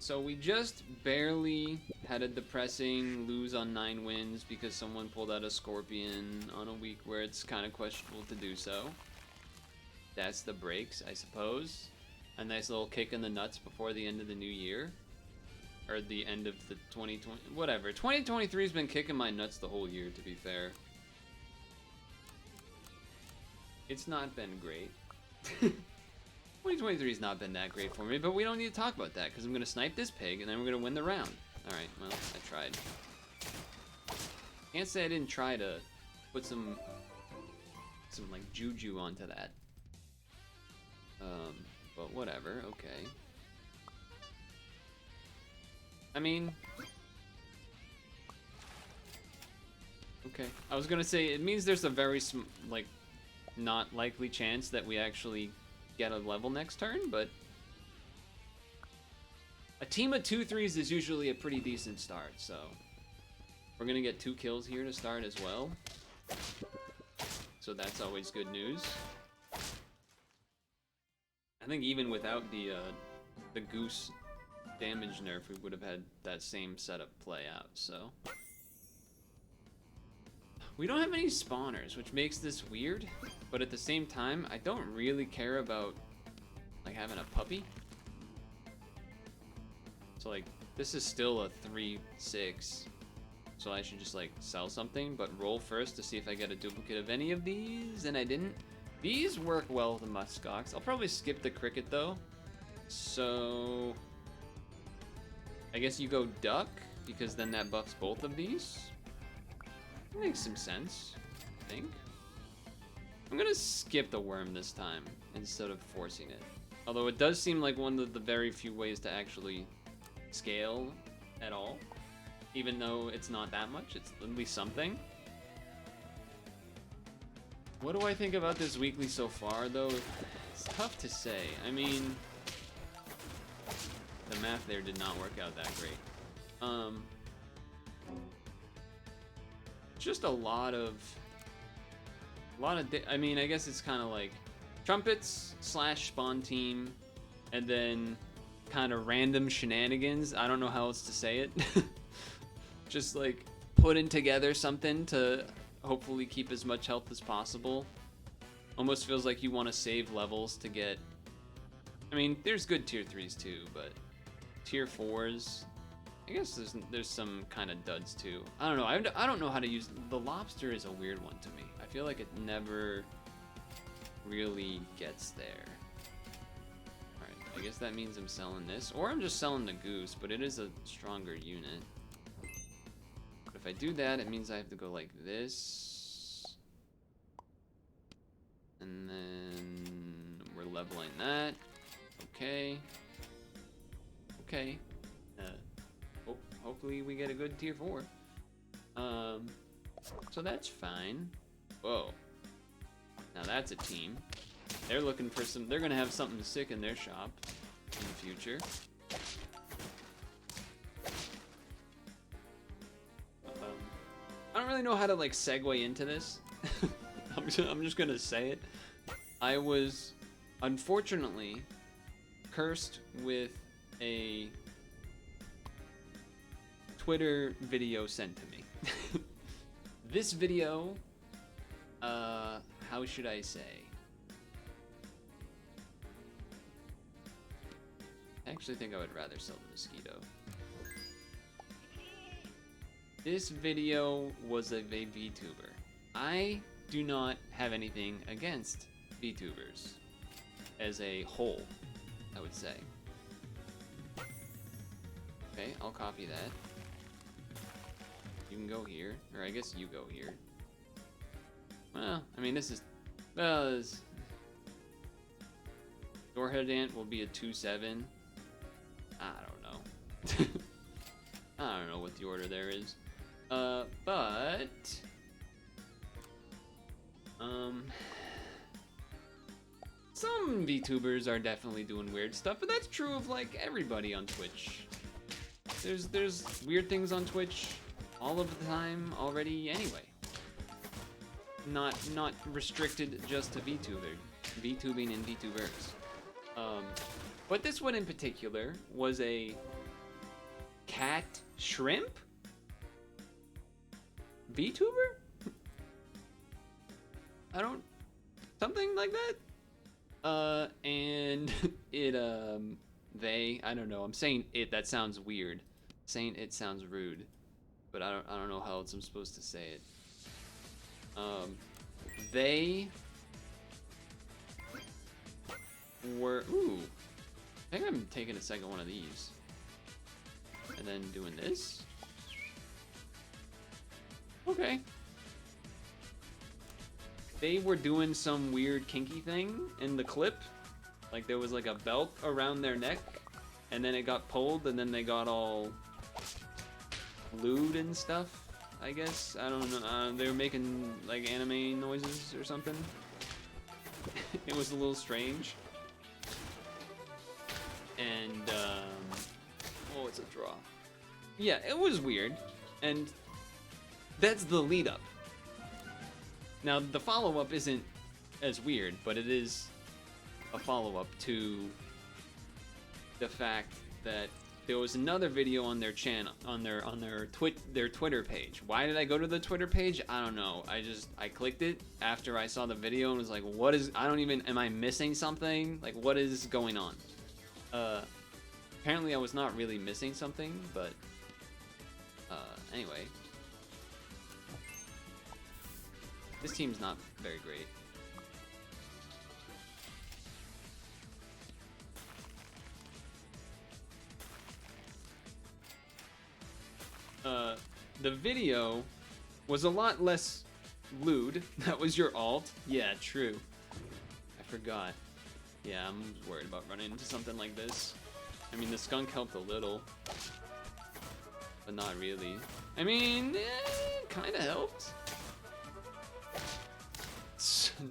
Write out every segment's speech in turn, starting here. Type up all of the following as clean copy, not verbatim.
So we just barely had a depressing lose on 9 wins because someone pulled out a Scorpion on a week where it's kind of questionable to do so. That's the breaks, I suppose. A nice little kick in the nuts before the end of the new year. Or the end of the 2020... Whatever. 2023 has been kicking my nuts the whole year, to be fair. It's not been great. 2023 has not been that great for me, but we don't need to talk about that because I'm going to snipe this pig and then we're going to win the round. Alright, well, I tried. Can't say I didn't try to put some like juju onto that. But whatever, okay. I mean, okay. I was gonna say it means there's a very like not likely chance that we actually get a level next turn, but a team of 2-3s is usually a pretty decent start. So we're gonna get 2 kills here to start as well. So that's always good news. I think even without the goose damage nerf, we would have had that same setup play out, so. We don't have any spawners, which makes this weird, but at the same time, I don't really care about, like, having a puppy. So, like, this is still a 3-6, so I should just, like, sell something, but roll first to see if I get a duplicate of any of these, and I didn't. These work well with the muskox. I'll probably skip the cricket, though. So I guess you go duck, because then that buffs both of these. That makes some sense, I think. I'm gonna skip the worm this time, instead of forcing it. Although it does seem like one of the very few ways to actually scale at all. Even though it's not that much, it's at least something. What do I think about this weekly so far, though? It's tough to say. I mean, the math there did not work out that great. Just a lot of I mean, I guess it's kind of like trumpets / spawn team, and then kind of random shenanigans. I don't know how else to say it. Just like putting together something to hopefully keep as much health as possible. Almost feels like you want to save levels to get... I mean, there's good tier 3s too, but tier 4s... I guess there's some kind of duds too. I don't know. I don't know how to use... The lobster is a weird one to me. I feel like it never really gets there. Alright, I guess that means I'm selling this. Or I'm just selling the goose, but it is a stronger unit. If I do that, it means I have to go like this. And then we're leveling that. Okay. Okay. Hopefully we get a good tier 4. So that's fine. Whoa. Now that's a team. They're looking for some... They're gonna have something sick in their shop in the future. I don't really know how to like segue into this. I'm just gonna say it. I was unfortunately cursed with a Twitter video sent to me. This video, how should I say? I actually think I would rather sell the mosquito. This video was of a VTuber. I do not have anything against VTubers as a whole, I would say. Okay, I'll copy that. You can go here, or I guess you go here. Well, I mean, this is... Well, Doorhead Ant will be a 2-7. I don't know. I don't know what the order there is. But some VTubers are definitely doing weird stuff, but that's true of like everybody on Twitch. There's weird things on Twitch all of the time already anyway. Not restricted just to VTubing and VTubers. But this one in particular was a Cat Shrimp? VTuber? I don't... Something like that? And it, I don't know. I'm saying it, that sounds weird. Saying it sounds rude. But I don't know how else I'm supposed to say it. They were, ooh, I think I'm taking a second one of these. And then doing this. Okay. They were doing some weird kinky thing in the clip. Like there was like a belt around their neck. And then it got pulled and then they got all lewd and stuff, I guess. I don't know. They were making like anime noises or something. It was a little strange. And, oh, it's a draw. Yeah, it was weird. And that's the lead up. Now, the follow-up isn't as weird, but it is a follow-up to the fact that there was another video on their channel, on their Twitter page. Why did I go to the Twitter page? I don't know. I clicked it after I saw the video and was like, what is, am I missing something? Like, what is going on? Apparently I was not really missing something, but anyway. This team's not very great. The video was a lot less lewd. That was your alt? Yeah, true. I forgot. Yeah, I'm worried about running into something like this. I mean, the skunk helped a little. But not really. I mean, kinda helped.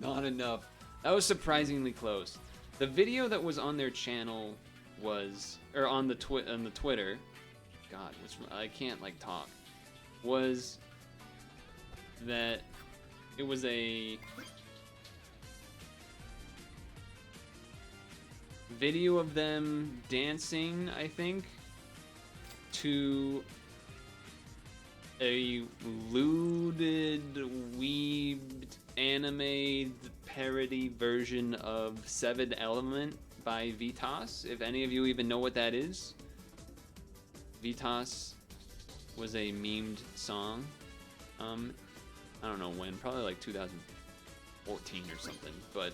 Not enough. That was surprisingly close. The video that was on their channel was, or on the Twitter, God, I can't like talk, was that it was a video of them dancing, I think, to a lewd, weebed, anime parody version of Seventh Element by Vitas. If any of you even know what that is. Vitas was a memed song. I don't know when, probably like 2014 or something, but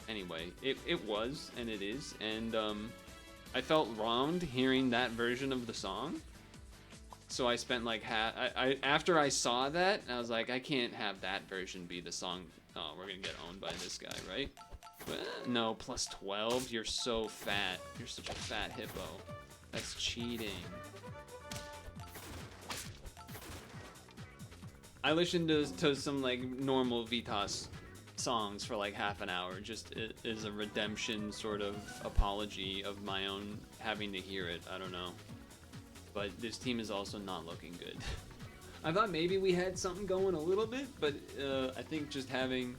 anyway, it was, and it is, and I felt wronged hearing that version of the song. So I spent like after I saw that, I was like, I can't have that version be the song. Oh, we're gonna get owned by this guy, right? No, plus 12. You're so fat. You're such a fat hippo. That's cheating. I listened to some like normal Vitas songs for like half an hour, just as a redemption sort of apology of my own having to hear it. I don't know. But this team is also not looking good. I thought maybe we had something going a little bit, but I think just having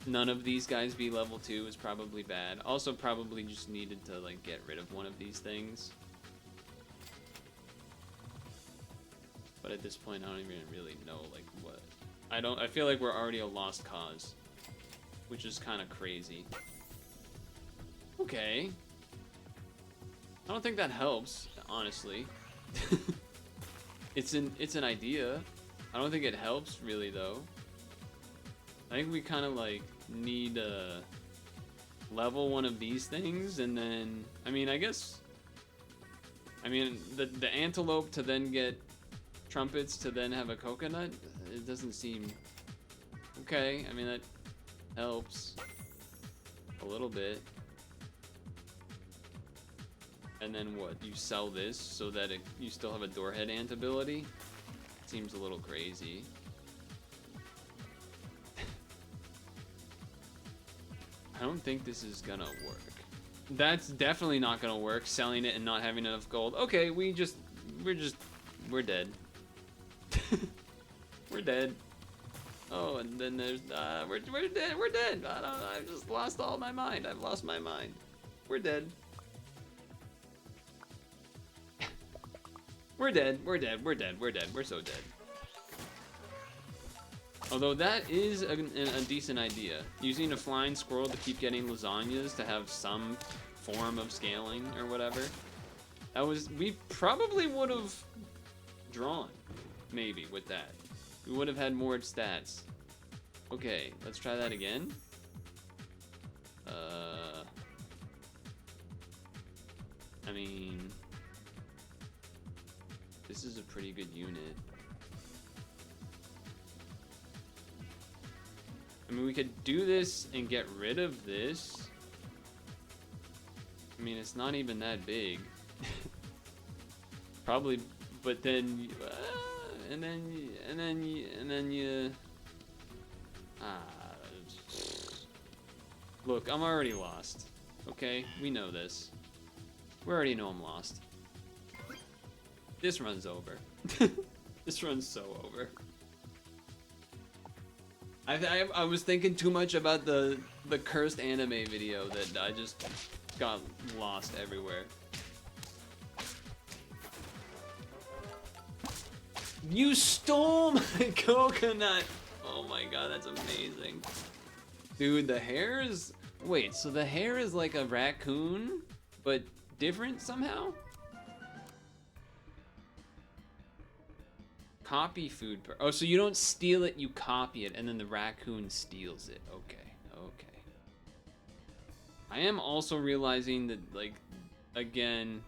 none of these guys be level 2 is probably bad. Also probably just needed to like get rid of one of these things. But at this point I don't even really know like what. I feel like we're already a lost cause, which is kind of crazy. Okay. I don't think that helps, honestly. It's an idea. I don't think it helps really though. I think we kind of like need to level one of these things, and then I mean the antelope to then get trumpets to then have a coconut. It doesn't seem okay. I mean that helps a little bit. And then what? You sell this so that you still have a Doorhead Ant ability? Seems a little crazy. I don't think this is gonna work. That's definitely not gonna work, selling it and not having enough gold. Okay, we're dead. We're dead. Oh, and then there's, we're dead. I've just lost all my mind. I've lost my mind. We're dead. We're dead. We're dead. We're dead. We're dead. We're so dead. Although that is a decent idea. Using a flying squirrel to keep getting lasagnas to have some form of scaling or whatever. We probably would have drawn, maybe, with that. We would have had more stats. Okay, let's try that again. I mean, this is a pretty good unit. I mean, we could do this and get rid of this. I mean, it's not even that big. Probably, but then, and then you. Look, I'm already lost. Okay, we know this. We already know I'm lost. This run's over. This run's so over. I was thinking too much about the cursed anime video that I just got lost everywhere. You stole my coconut! Oh my god, that's amazing. Dude, the hair is... Wait, so the hair is like a raccoon, but different somehow? Copy food. Oh, so you don't steal it, you copy it, and then the raccoon steals it. Okay, okay. I am also realizing that, like, again,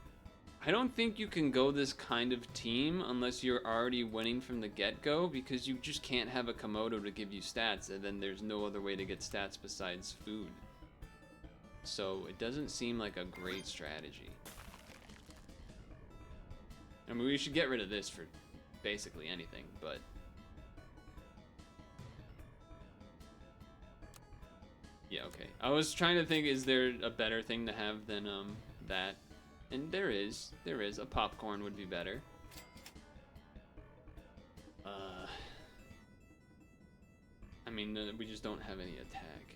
I don't think you can go this kind of team unless you're already winning from the get-go, because you just can't have a Komodo to give you stats, and then there's no other way to get stats besides food. So it doesn't seem like a great strategy. I mean, we should get rid of this for basically anything, but yeah, okay. I was trying to think, is there a better thing to have than that? And there is. A popcorn would be better. I mean, we just don't have any attack.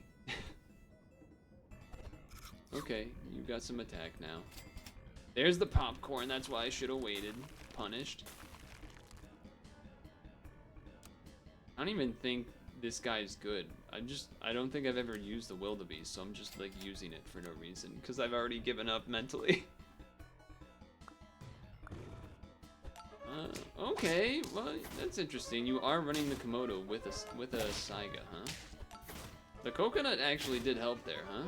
Okay, you got some attack now. There's the popcorn, that's why I should have waited. Punished. I don't even think this guy's good. I don't think I've ever used the wildebeest, so I'm just like using it for no reason, because I've already given up mentally. Okay, well, that's interesting. You are running the Komodo with a Saiga, huh? The coconut actually did help there, huh?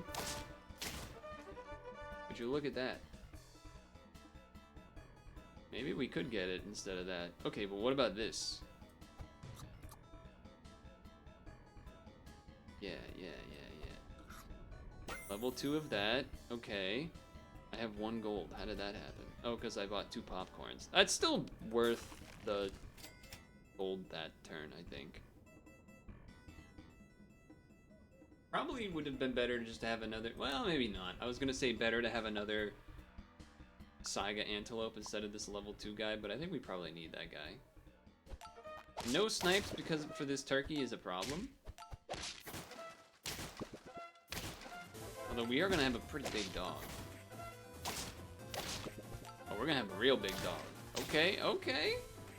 Would you look at that? Maybe we could get it instead of that. Okay, but what about this? Yeah. Level 2 of that. Okay. I have 1 gold. How did that happen? Oh, because I bought 2 popcorns. That's still worth the gold that turn, I think. Probably would have been better just to have another... Well, maybe not. I was going to say better to have another Saiga Antelope instead of this level 2 guy, but I think we probably need that guy. No snipes because for this turkey is a problem. Although we are going to have a pretty big dog. Oh, we're going to have a real big dog. Okay, okay.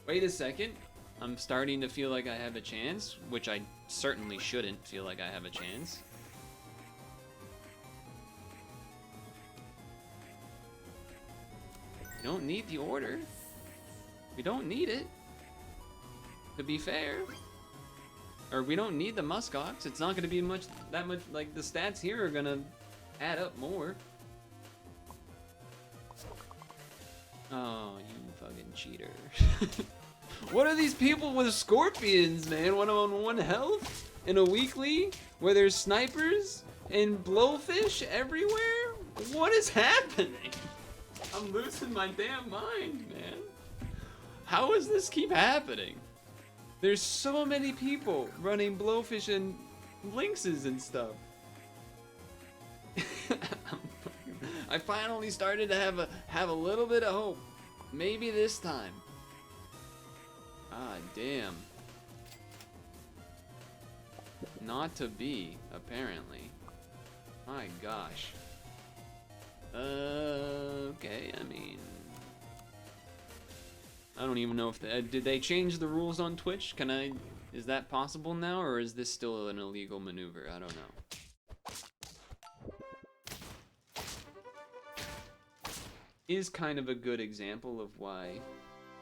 Wait a second. I'm starting to feel like I have a chance, which I certainly shouldn't feel like I have a chance. We don't need the order. We don't need it. To be fair. Or we don't need the muskox. It's not going to be that much, like, the stats here are going to add up more. Oh, you fucking cheater. What are these people with scorpions, man? One on 1 health? In a weekly? Where there's snipers? And blowfish everywhere? What is happening? I'm losing my damn mind, man. How does this keep happening? There's so many people running blowfish and lynxes and stuff. I finally started to have a little bit of hope. Maybe this time. Ah, damn. Not to be, apparently. My gosh. Okay, I mean... I don't even know if did they change the rules on Twitch? Is that possible now, or is this still an illegal maneuver? I don't know. Is kind of a good example of why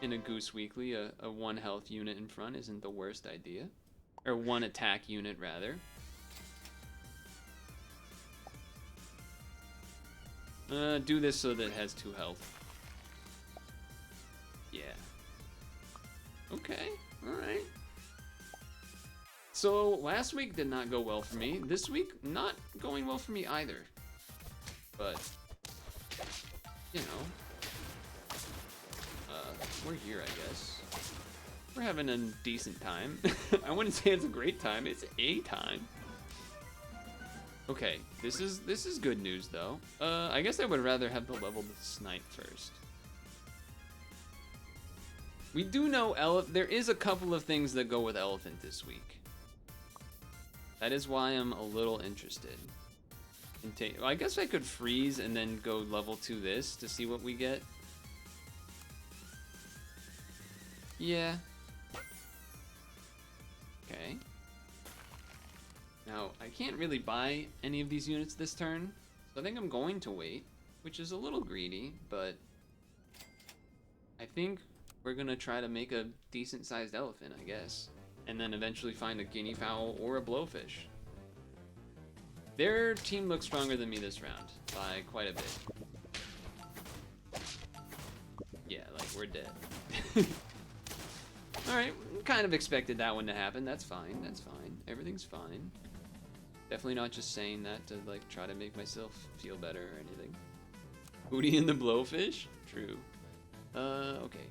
in a Goose Weekly a 1 health unit in front isn't the worst idea. Or 1 attack unit, rather. Do this so that it has 2 health. Yeah. Okay, alright. So, last week did not go well for me. This week, not going well for me either. But, you know. We're here, I guess. We're having a decent time. I wouldn't say it's a great time, it's a time. Okay, this is good news though. I guess I would rather have the leveled snipe first. We do know there is a couple of things that go with elephant this week. That is why I'm a little interested. Well, I guess I could freeze and then go level 2 this to see what we get. Yeah. Okay. Now, I can't really buy any of these units this turn, so I think I'm going to wait, which is a little greedy, but I think we're gonna try to make a decent-sized elephant, I guess, and then eventually find a guinea fowl or a blowfish. Their team looks stronger than me this round, by quite a bit. Yeah, like, we're dead. Alright, kind of expected that one to happen. That's fine, that's fine. Everything's fine. Definitely not just saying that to, like, try to make myself feel better or anything. Hootie and the blowfish? True. Okay.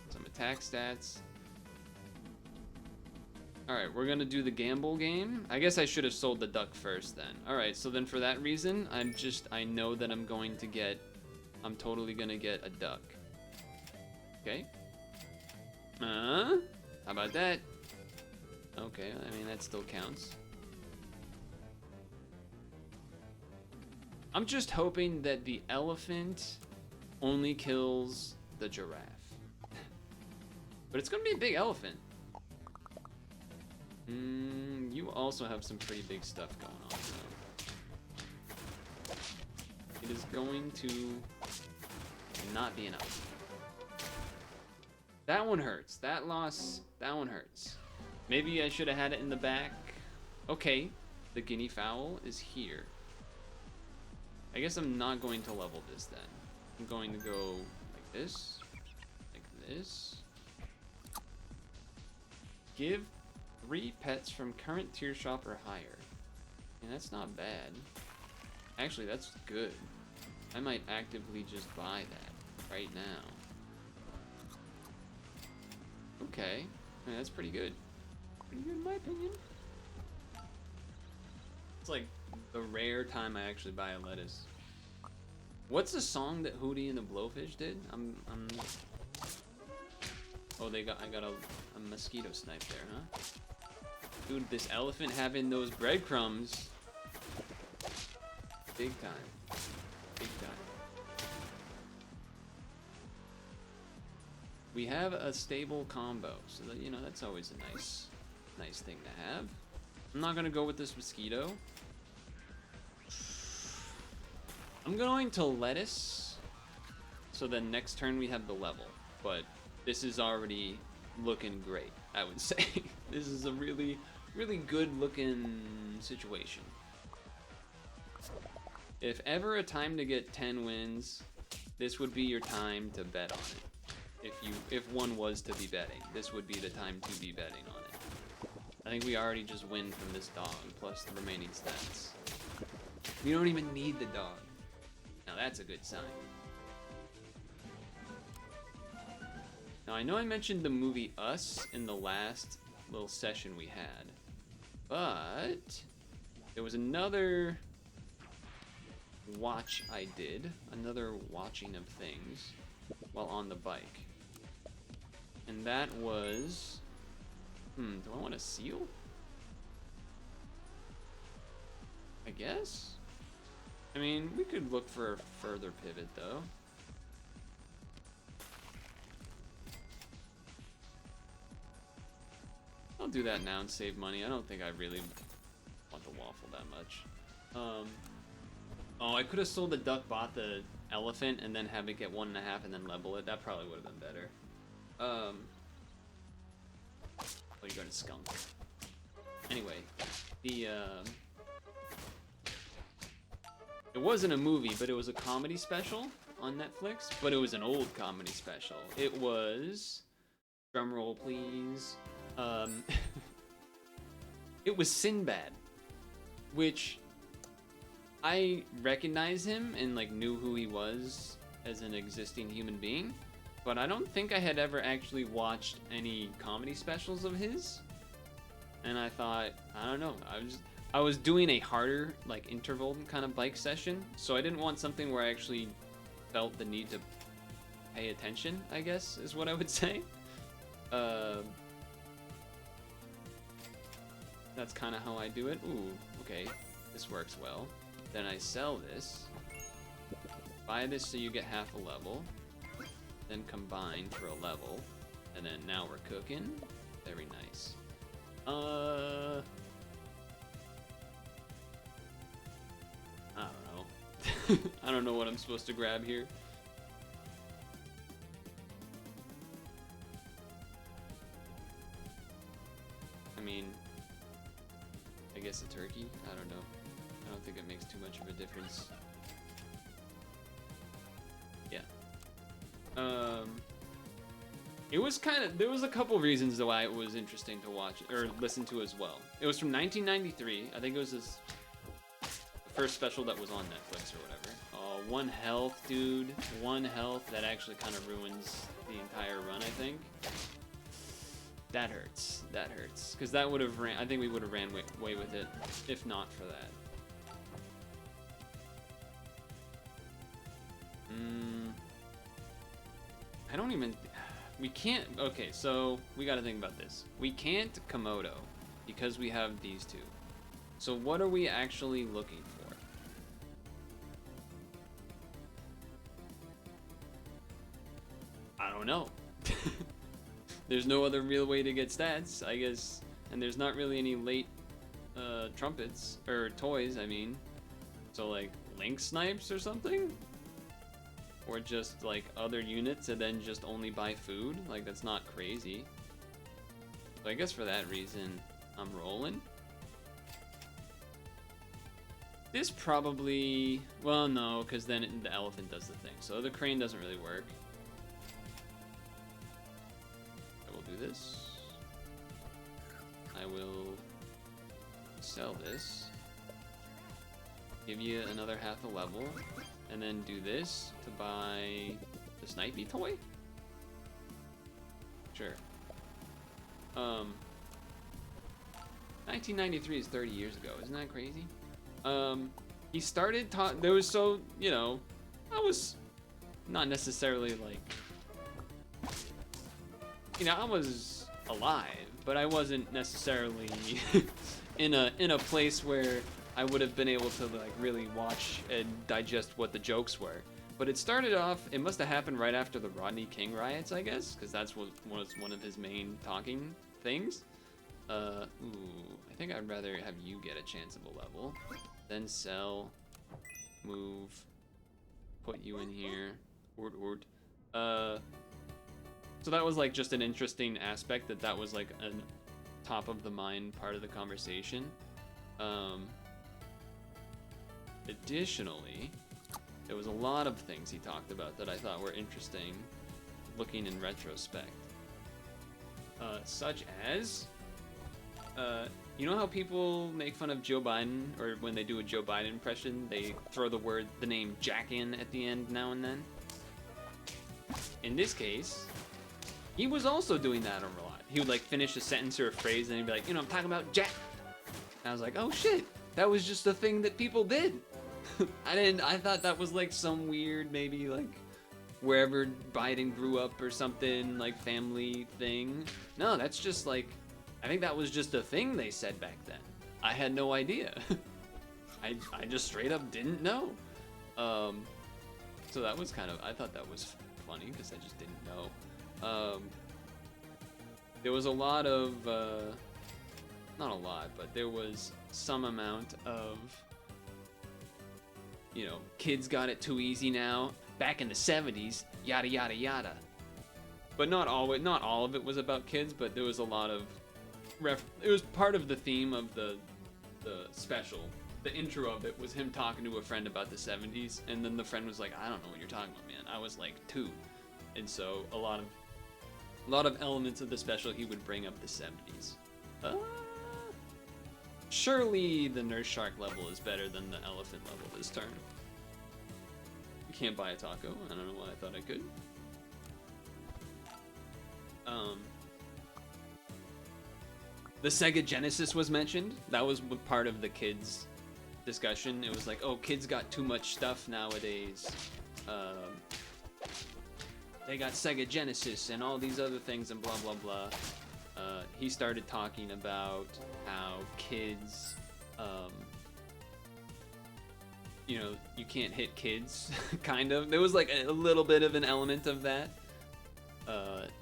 Some attack stats. Alright, we're gonna do the gamble game. I guess I should have sold the duck first then. Alright, so then for that reason, I know that I'm totally gonna get a duck. Okay. How about that? Okay, I mean, that still counts. I'm just hoping that the elephant only kills the giraffe. But it's gonna be a big elephant. You also have some pretty big stuff going on, though. It is going to not be enough. That one hurts. That loss, that one hurts. Maybe I should have had it in the back. Okay, the guinea fowl is here. I guess I'm not going to level this then. I'm going to go like this, like this. Give 3 pets from current tier shop or higher. And that's not bad. Actually, that's good. I might actively just buy that right now. Okay, I mean, that's pretty good. Pretty good in my opinion. It's like the rare time I actually buy a lettuce. What's the song that Hootie and the Blowfish did? Oh, I got a mosquito snipe there, huh? Dude, this elephant having those breadcrumbs. Big time. Big time. We have a stable combo, so that, you know, that's always a nice thing to have. I'm not gonna go with this mosquito. I'm going to lettuce, so then next turn we have the level, but this is already looking great, I would say. This is a really, really good looking situation. If ever a time to get 10 wins, this would be your time to bet on it. If one was to be betting, this would be the time to be betting on it. I think we already just win from this dog, plus the remaining stats. We don't even need the dog. Now that's a good sign. Now I know I mentioned the movie Us in the last little session we had, but there was another watch I did, another watching of things while on the bike. And that was, do I want a seal? I guess? I mean, we could look for a further pivot though. I'll do that now and save money. I don't think I really want the waffle that much. Oh, I could have sold the duck, bought the elephant, and then have it get 1.5 and then level it. That probably would have been better. Oh, you got a skunk. Anyway, it wasn't a movie, but it was a comedy special on Netflix, but it was an old comedy special. It was, drumroll please, it was Sinbad, which I recognize him and like knew who he was as an existing human being, but I don't think I had ever actually watched any comedy specials of his. And I thought, I don't know, I was doing a harder like interval kind of bike session, so I didn't want something where I actually felt the need to pay attention, I guess is what I would say. That's kind of how I do it. Ooh, okay, this works well. Then I sell this, buy this so you get half a level, then combine for a level, and then now we're cooking. Very nice. I don't know. I don't know what I'm supposed to grab here. I mean, I guess a turkey? I don't know. I don't think it makes too much of a difference. Yeah. It was kind of, there was a couple reasons why it was interesting to watch or listen to as well. It was from 1993. I think it was his first special that was on Netflix or whatever. Oh, One Health, dude. One Health. That actually kind of ruins the entire run, I think. That hurts. That hurts. Because that would have ran, I think we would have ran away with it if not for that. I don't even, we can't, okay, so we got to think about this. We can't Komodo because we have these two. So what are we actually looking for? I don't know. There's no other real way to get stats, I guess, and there's not really any late trumpets, or toys, I mean. So like Link Snipes or something? Or just like other units and then just only buy food? Like that's not crazy. So I guess for that reason, I'm rolling. This probably, well no, because then the elephant does the thing. So the crane doesn't really work. I will do this. I will sell this. Give you another half a level. And then do this to buy the Snipey toy? Sure. 1993 is 30 years ago. Isn't that crazy? He started there was so, you know, I was not necessarily like, you know, I was alive, but I wasn't necessarily in a place where I would have been able to like really watch and digest what the jokes were. But it started off, it must have happened right after the Rodney King riots, I guess, because that's what was one of his main talking things. Ooh, I think I'd rather have you get a chance of a level. Then sell, move, put you in here, so that was like just an interesting aspect that was like a top of the mind part of the conversation. Additionally, there was a lot of things he talked about that I thought were interesting looking in retrospect. Such as, you know how people make fun of Joe Biden, or when they do a Joe Biden impression, they throw the name Jack in at the end now and then? In this case, he was also doing that a lot. He would like finish a sentence or a phrase and he'd be like, you know, I'm talking about Jack. And I was like, oh shit, that was just a thing that people did. I thought that was like some weird, maybe like wherever Biden grew up or something, like family thing. No, that's just like, I think that was just a thing they said back then. I had no idea. I just straight up didn't know. So that was kind of, I thought that was funny because I just didn't know. There was a lot of not a lot, but there was some amount of, you know, kids got it too easy now. Back in the 70s, yada yada yada. But not all of it was about kids, but there was a lot of it was part of the theme of the special. The intro of it was him talking to a friend about the 70s, and then the friend was like, I don't know what you're talking about, man. I was like 2. And so a lot of elements of the special he would bring up the 70s. Surely the Nurse Shark level is better than the elephant level this turn. You can't buy a taco. I don't know why I thought I could. The Sega Genesis was mentioned. That was part of the kids' discussion. It was like, oh, kids got too much stuff nowadays. They got Sega Genesis and all these other things and blah blah blah. He started talking about how kids, you know, you can't hit kids, kind of. There was like a little bit of an element of that.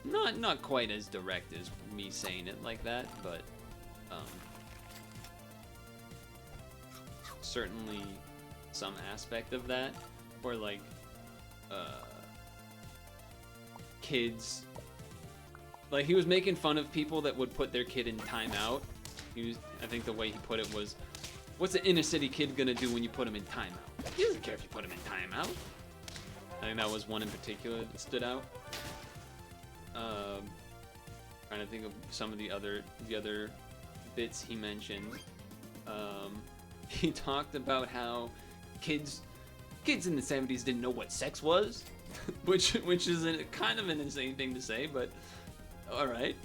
Not quite as direct as me saying it like that, but certainly some aspect of that. Or like kids, like he was making fun of people that would put their kid in timeout. I think the way he put it was, what's an inner city kid gonna do when you put him in timeout? He doesn't care if you put him in timeout. I think that was one in particular that stood out. Trying to think of some of the other bits he mentioned. He talked about how kids in the 70s didn't know what sex was, which is kind of an insane thing to say, but all right.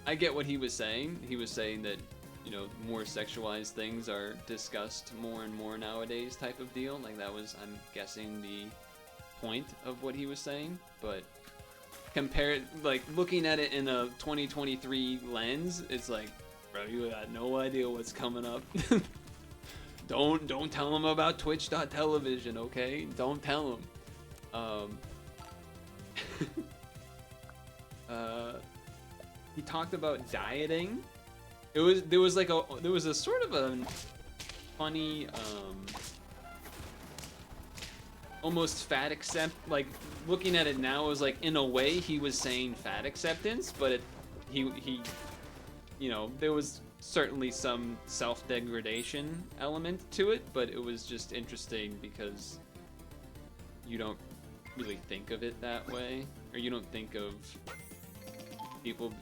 I get what he was saying. He was saying that, you know, more sexualized things are discussed more and more nowadays, type of deal. Like that was, I'm guessing, the point of what he was saying. But like looking at it in a 2023 lens, it's like, bro, you got no idea what's coming up. Don't tell him about Twitch.television, okay? Don't tell him. He talked about dieting. There was a sort of a funny, almost fat like looking at it now, it was like, in a way he was saying fat acceptance, but he you know, there was certainly some self-degradation element to it, but it was just interesting because you don't really think of it that way, or you don't think of people.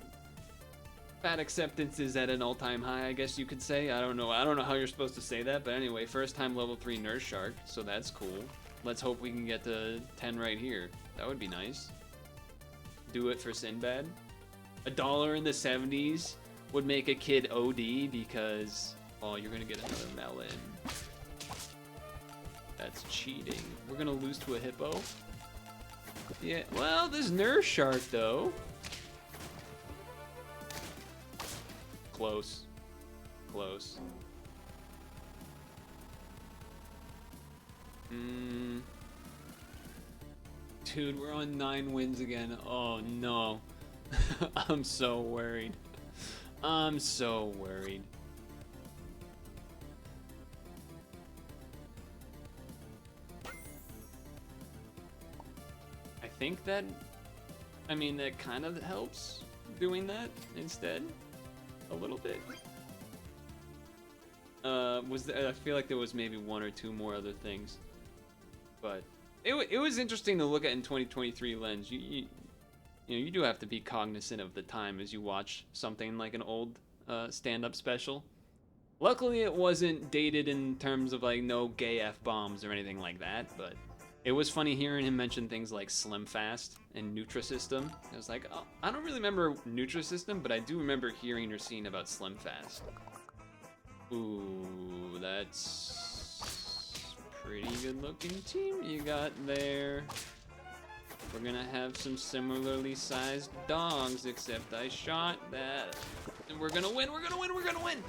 Fat acceptance is at an all-time high, I guess you could say. I don't know how you're supposed to say that, but anyway, first time level 3 Nurse Shark, so that's cool. Let's hope we can get to 10 right here. That would be nice. Do it for Sinbad. $1 in the 70s would make a kid OD because, oh, you're gonna get another melon. That's cheating. We're gonna lose to a hippo. Yeah, well, this Nurse Shark though. Close. Close. Dude, we're on 9 wins again. Oh no. I'm so worried. I'm so worried. I think that, I mean, that kind of helps doing that instead. A little bit. I feel like there was maybe 1 or 2 more other things, but it was interesting to look at in 2023 lens. You know, you do have to be cognizant of the time as you watch something like an old stand-up special. Luckily, it wasn't dated in terms of like no gay F-bombs or anything like that, but it was funny hearing him mention things like Slim Fast and Nutrisystem. I was like, oh, I don't really remember Nutrisystem, but I do remember hearing or seeing about Slim Fast. Ooh, that's pretty good looking team you got there. We're gonna have some similarly sized dogs, except I shot that. And we're gonna win, we're gonna win, we're gonna win!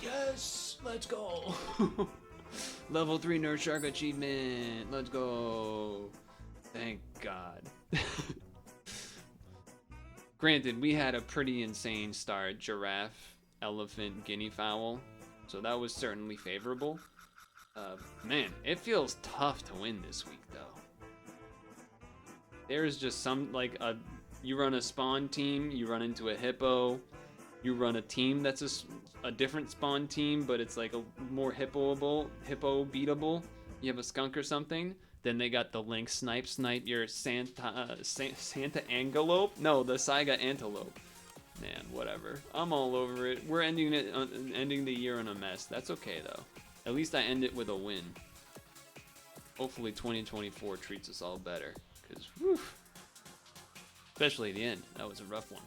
Yes, let's go! Level 3 Nurse Shark achievement, let's go! Thank God. Granted, we had a pretty insane start: giraffe, elephant, guinea fowl, so that was certainly favorable. Man, it feels tough to win this week though. There's just some like you run a spawn team, you run into a hippo, you run a team that's a different spawn team, but it's like a more hippo beatable. You have a skunk or something. Then they got the lynx snipe your Santa antelope. No, the Saiga antelope. Man, whatever. I'm all over it. We're ending the year in a mess. That's okay though. At least I end it with a win. Hopefully 2024 treats us all better. Cause, whew, especially the end. That was a rough one.